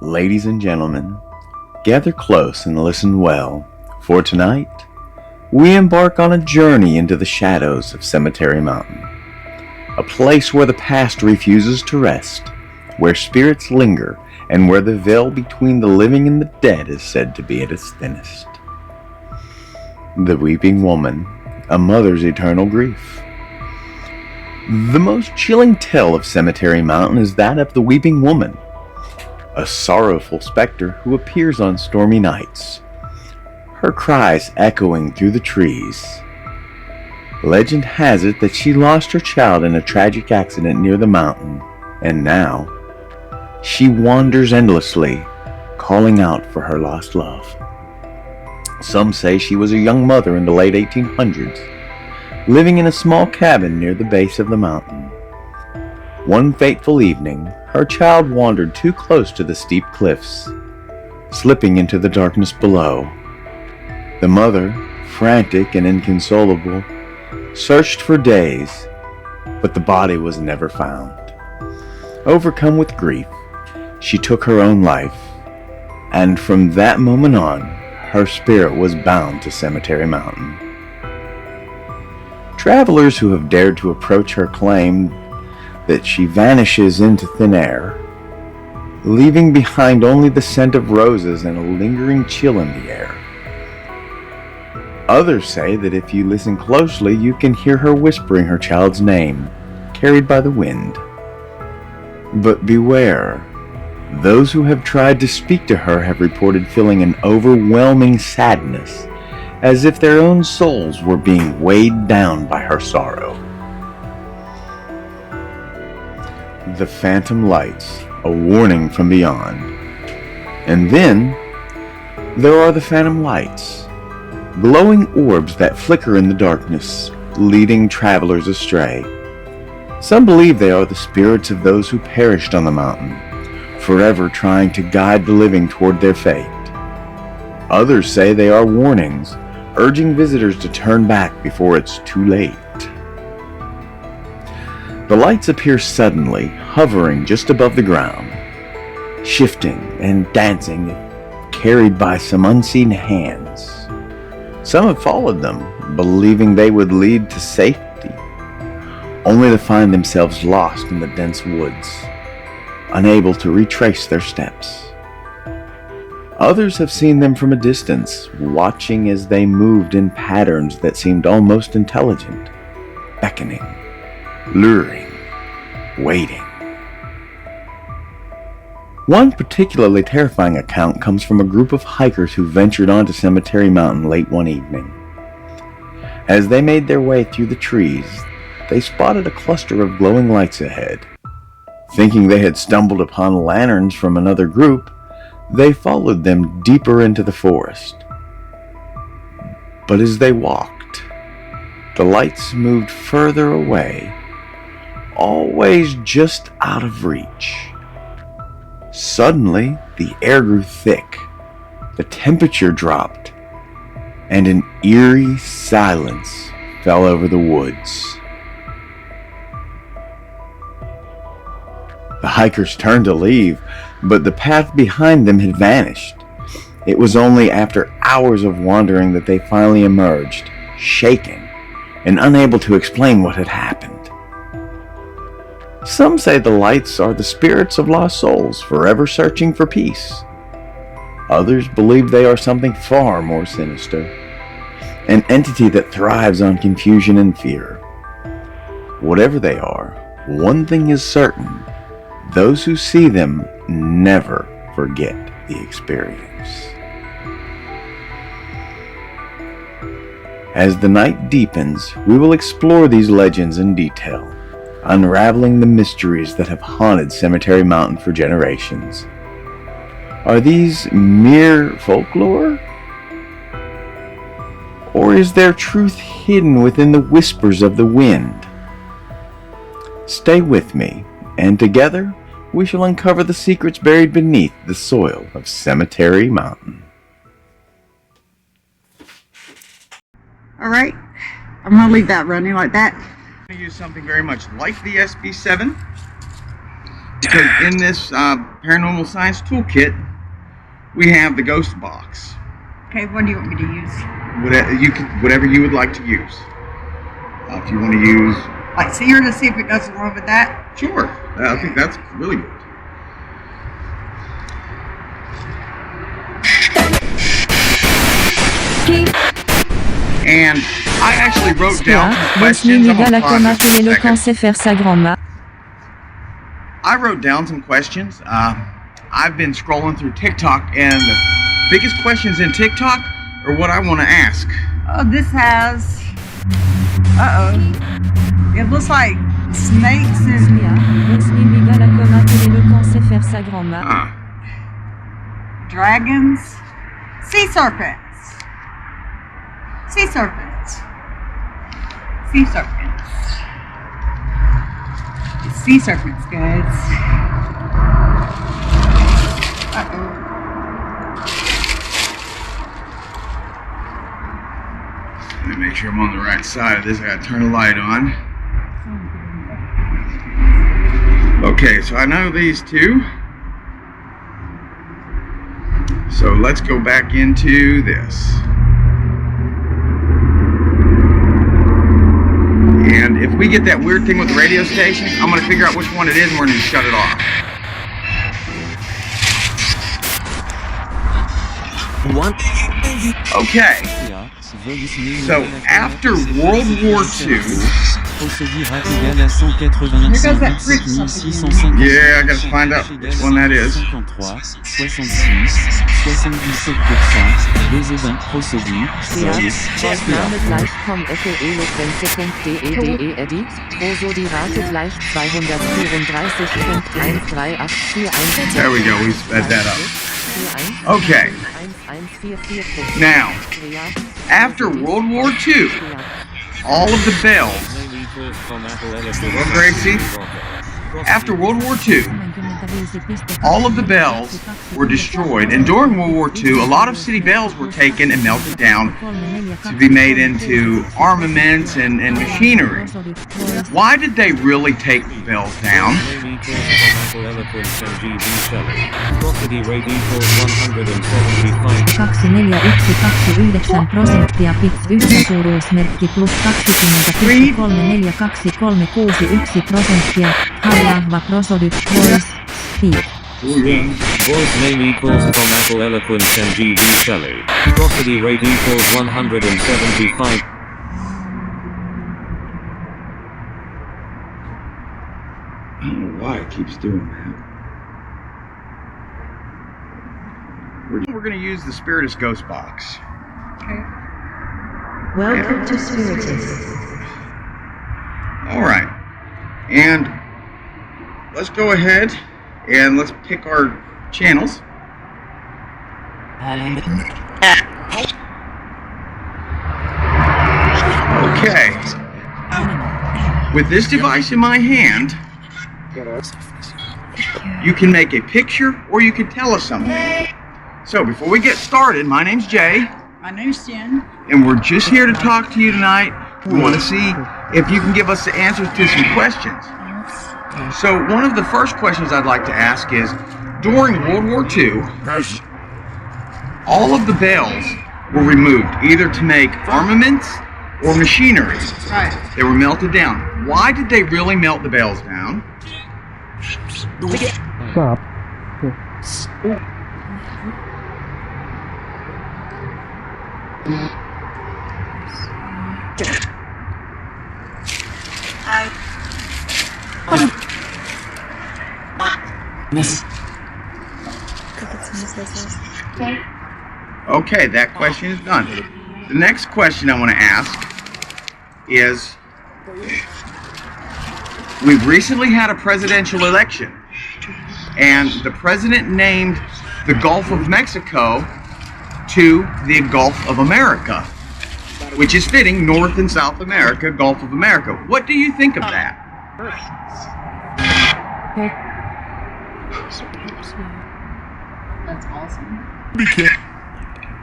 Ladies and gentlemen, gather close and listen well, for tonight we embark on a journey into the shadows of Cemetery Mountain, a place where the past refuses to rest, where spirits linger, and where the veil between the living and the dead is said to be at its thinnest. The Weeping Woman, a mother's eternal grief. The most chilling tale of Cemetery Mountain is that of the Weeping Woman, a sorrowful specter who appears on stormy nights, her cries echoing through the trees. Legend has it that she lost her child in a tragic accident near the mountain, and now she wanders endlessly, calling out for her lost love. Some say she was a young mother in the late 1800s, living in a small cabin near the base of the mountain. One fateful evening, her child wandered too close to the steep cliffs, slipping into the darkness below. The mother, frantic and inconsolable, searched for days, but the body was never found. Overcome with grief, she took her own life, and from that moment on, her spirit was bound to Cemetery Mountain. Travelers who have dared to approach her claim that she vanishes into thin air, leaving behind only the scent of roses and a lingering chill in the air. Others say that if you listen closely, you can hear her whispering her child's name, carried by the wind. But beware, those who have tried to speak to her have reported feeling an overwhelming sadness, as if their own souls were being weighed down by her sorrow. The phantom lights, a warning from beyond. And then there are the phantom lights, glowing orbs that flicker in the darkness, leading travelers astray. Some believe they are the spirits of those who perished on the mountain, forever trying to guide the living toward their fate. Others say they are warnings, urging visitors to turn back before it's too late. The lights appear suddenly, hovering just above the ground, shifting and dancing, carried by some unseen hands. Some have followed them, believing they would lead to safety, only to find themselves lost in the dense woods, unable to retrace their steps. Others have seen them from a distance, watching as they moved in patterns that seemed almost intelligent, beckoning, luring, waiting. One particularly terrifying account comes from a group of hikers who ventured onto Cemetery Mountain late one evening. As they made their way through the trees, they spotted a cluster of glowing lights ahead. Thinking they had stumbled upon lanterns from another group, they followed them deeper into the forest. But as they walked, the lights moved further away, always just out of reach. Suddenly, the air grew thick, the temperature dropped, and an eerie silence fell over the woods. The hikers turned to leave, but the path behind them had vanished. It was only after hours of wandering that they finally emerged, shaken and unable to explain what had happened. Some say the lights are the spirits of lost souls forever searching for peace. Others believe they are something far more sinister, an entity that thrives on confusion and fear. Whatever they are, one thing is certain: those who see them never forget the experience. As the night deepens, we will explore these legends in detail, unraveling the mysteries that have haunted Cemetery Mountain for generations. Are these mere folklore? Or is there truth hidden within the whispers of the wind? Stay with me, and together we shall uncover the secrets buried beneath the soil of Cemetery Mountain. Alright, I'm going to leave that running like that. I'm going to use something very much like the SB7, Because in this paranormal science toolkit, we have the ghost box. Okay, what do you want me to use? Whatever you would like to use. If you want to use... Like seer to see if it goes along with that? Sure. I think that's really good. And I actually wrote down some questions. I wrote down some questions. I've been scrolling through TikTok, and the biggest questions in TikTok are what I want to ask. Oh, this has... It looks like snakes and... dragons. Sea serpents. Sea serpents. Sea serpents. It's sea serpents, guys. Let me make sure I'm on the right side of this. I gotta turn the light on. Okay, so I know these two. So let's go back into this. And if we get that weird thing with the radio station, I'm going to figure out which one it is and we're going to shut it off. Okay. So after World War II... Yeah, I got to find out which one that is. There we go, we sped that up. Okay. Now, after World War II, all of the bells... Gracie, after World War II, all of the bells were destroyed, and during World War II, a lot of city bells were taken and melted down to be made into armaments and machinery. Why did they really take the bells down? Voice name equals Apple Eloquence and GV Shelley. Prosody rate equals 175. I don't know why it keeps doing that. We're going to use the Spiritist Ghost Box. Okay. Welcome to Spiritist. Alright. And let's go ahead and let's pick our channels. Okay. With this device in my hand, you can make a picture or you can tell us something. So before we get started, my name's Jay. My name's Jen. And we're just here to talk to you tonight. We want to see if you can give us the answers to some questions. So one of the first questions I'd like to ask is, during World War II, all of the bells were removed, either to make armaments or machinery. Right. They were melted down. Why did they really melt the bells down? Stop. Okay, that question is done. The next question I want to ask is, we've recently had a presidential election, and the president named the Gulf of Mexico to the Gulf of America, which is fitting, North and South America, Gulf of America. What do you think of that? That's awesome.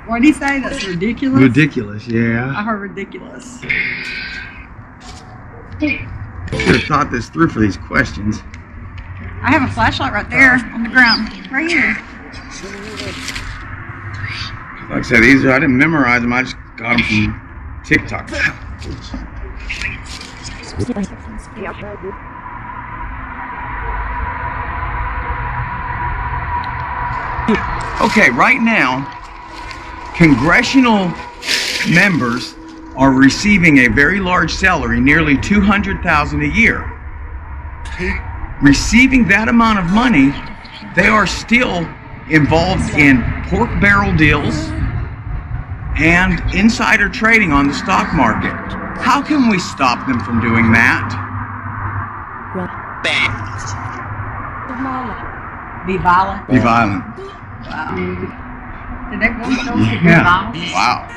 What did he say? That's ridiculous? Ridiculous, yeah. I heard ridiculous. Should have thought this through for these questions. I have a flashlight right there on the ground. Right here. Like I said, these I didn't memorize them. I just got them from TikTok. Okay, right now, congressional members are receiving a very large salary, nearly $200,000 a year. Receiving that amount of money, they are still involved in pork barrel deals and insider trading on the stock market. How can we stop them from doing that? Be violent. Be violent. Wow. Did that go so to be Yeah. violent? Wow.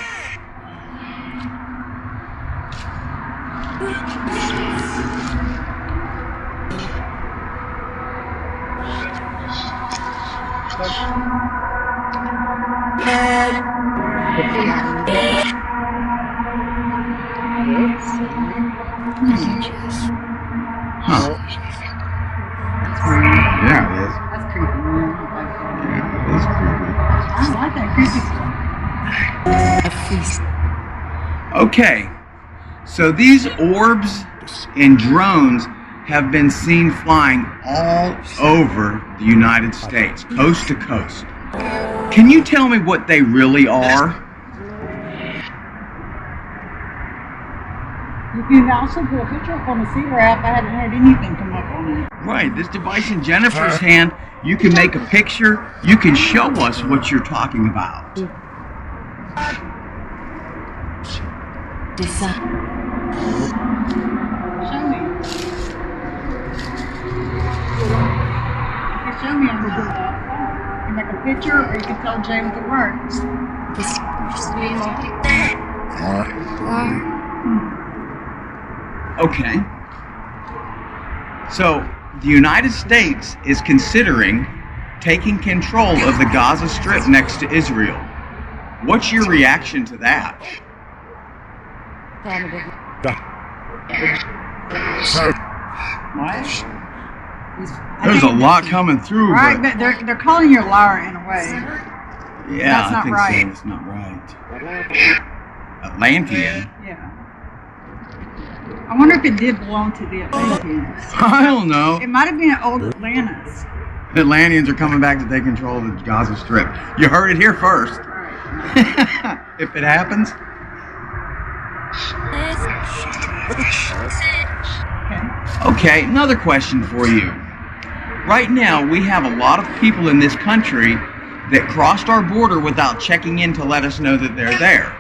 Huh. Yeah, it is. That's creepy. Man. Yeah, it is creepy. I like that creepy stuff. Okay, so these orbs and drones have been seen flying all over the United States, coast to coast. Can you tell me what they really are? You can also put a picture up on the Sealer app. I haven't had anything come up on it. Right, this device in Jennifer's hand, you can make a picture, you can show us what you're talking about. Show me. You can show me on the phone. You can make a picture or you can tell Jay with the words. Okay. So, the United States is considering taking control of the Gaza Strip next to Israel. What's your reaction to that? There's a lot coming through, Right, but they're calling you a liar in a way. yeah, That's I not think right. so. It's not right. Atlantean? Yeah. I wonder if it did belong to the Atlanteans. I don't know. It might have been old Atlantis. Atlanteans are coming back to take control of the Gaza Strip. You heard it here first. Right. If it happens. Okay, another question for you. Right now, we have a lot of people in this country that crossed our border without checking in to let us know that they're there.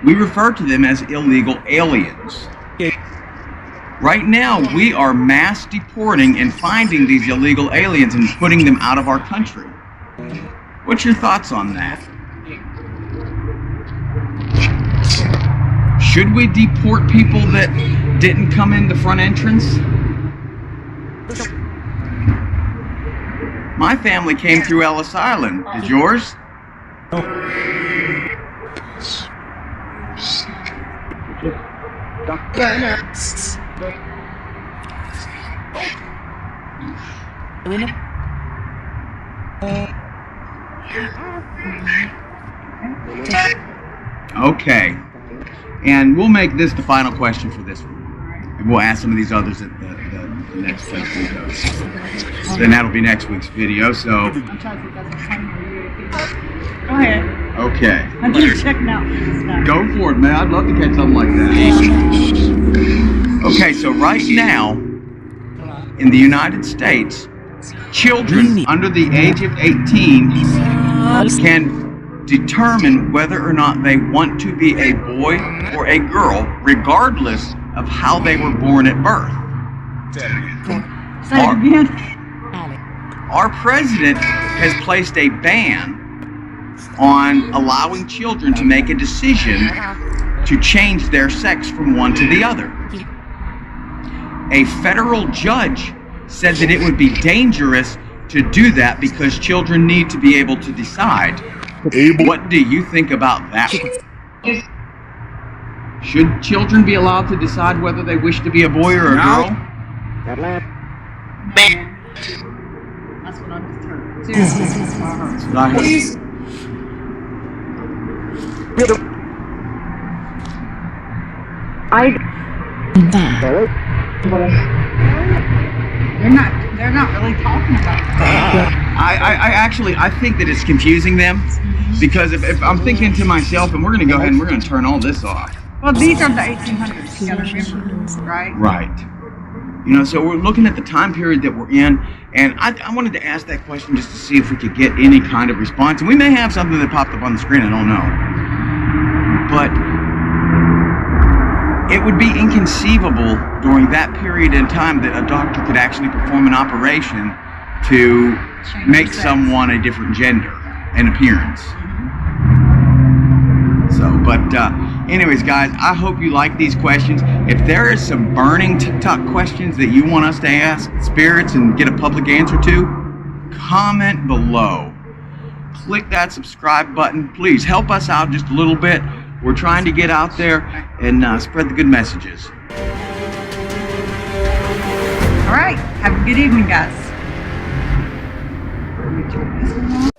We refer to them as illegal aliens. Right now, we are mass deporting and finding these illegal aliens and putting them out of our country. What's your thoughts on that? Should we deport people that didn't come in the front entrance? My family came through Ellis Island. Did yours? Okay. And we'll make this the final question for this one. And we'll ask some of these others at the next place we go. Then that'll be next week's video, so... I'm trying to think that's a funny Go ahead. Okay. I'm just checking out this stuff. Go for it, man. I'd love to catch something like that. Okay, so right now, in the United States, children under the age of 18 can determine whether or not they want to be a boy or a girl, regardless of how they were born at birth. Say it again. Our president has placed a ban on allowing children to make a decision to change their sex from one to the other. A federal judge said that it would be dangerous to do that because children need to be able to decide. What do you think about that? Should children be allowed to decide whether they wish to be a boy or a girl? That's what I just heard. Seriously, that's what I heard. That's what I heard. They're not really talking about that. I think that it's confusing them because if I'm thinking to myself, and we're going to go ahead and we're going to turn all this off. Well, these are the 1800s, you gotta remember, right? Right. You know, so we're looking at the time period that we're in, and I wanted to ask that question just to see if we could get any kind of response. And we may have something that popped up on the screen, I don't know. But it would be inconceivable during that period in time that a doctor could actually perform an operation to make someone a different gender and appearance. So, but anyways, guys, I hope you like these questions. If there is some burning TikTok questions that you want us to ask spirits and get a public answer to, comment below. Click that subscribe button. Please help us out just a little bit. We're trying to get out there and spread the good messages. All right, have a good evening, guys. Let me turn this one on.